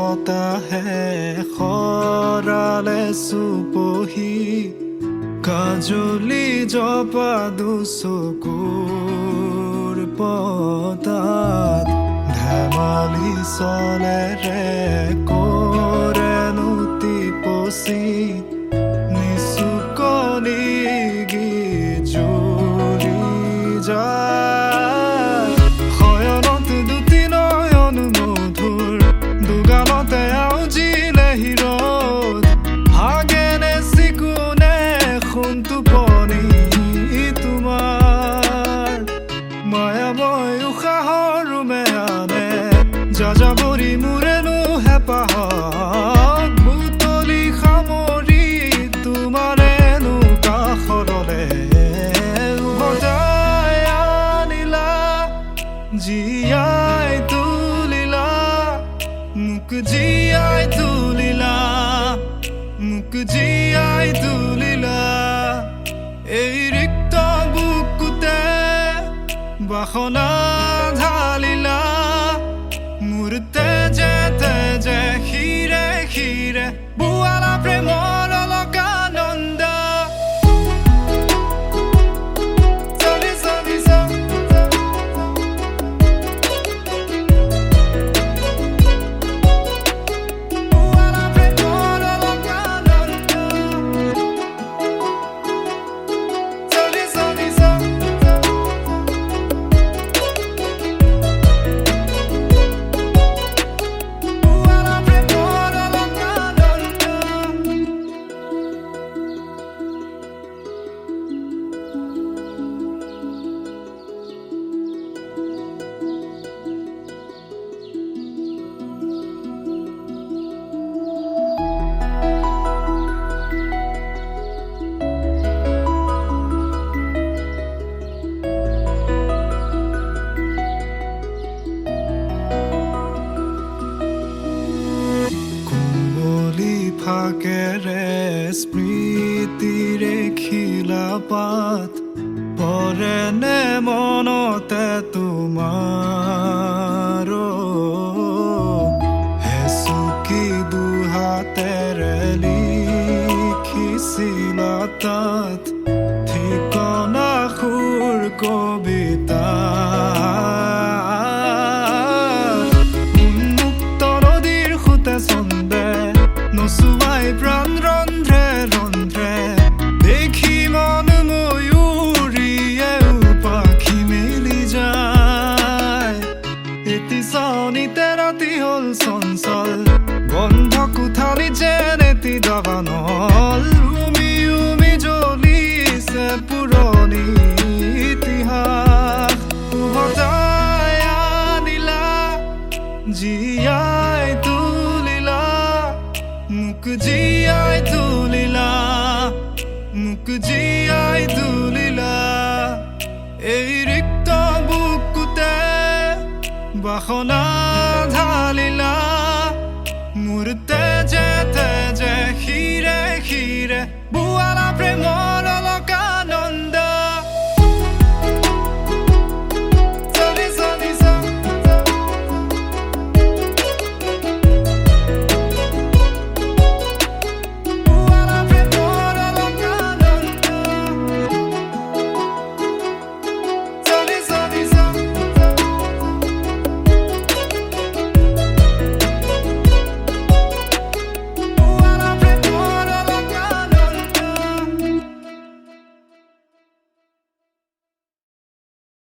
বতাহে খৰালে চুপহি কাজলি জপা দুচকুৰ পতাত ধেমালি চলেৰে কৰেনো টিপচি নিচুকনি জুৰি যায় শয়নত দুটি নয়ন মধুৰ দুগালতে আউজিলে হিৰদ হাগেনে চিকুনে সোণটোপনি তোমাৰ মায়াময় উশাহৰ ৰুমেয়ানে যাযাবৰী মোৰেনো হেঁপাহক বুটলি সামৰি তোমাৰেনো কাষৰলে উভতাই আনিলা জীয়াই তুলিলা মোক জীয়াই তুলিলা মোক জীয়াই তুলিলা এই ৰিক্ত বুকুতে বাসনা ঢালিলা মোৰ তেজে তেজে শিৰে শিৰে বুৱালা প্ৰেমৰ অলকানন্দ ফাকেৰে স্মৃতিৰে খিলাপাত পৰেনে মনতে তোমাৰ হেচুকি দুহাতেৰে লিখিছিলা তাত ঠিকনা সুৰ কবিতা উন্মুক্ত নদীৰ সুতে চন্দে নচুৱাই প্ৰাণ ৰন্ধ্ৰে ৰন্ধ্ৰে দেখি মন ময়ূৰীয়ে পাখি মেলি যায় এটি চাউনিতে ৰাতি হ'ল চঞ্চল বন্ধ কোঠালি যেন এটি দাবানল উমি উমি জ্বলিছে পুৰণি ইতিহাস উভতাই আনিলা জীয়াই তুলিলা মোক জীয়াই তুলিলা মোক জীয়াই তুলিলা এই ৰিক্ত বুকুতে বাসনা ঢালিলা মোৰ তেজে তেজে শিৰে শিৰে বুৱালা প্ৰেমৰ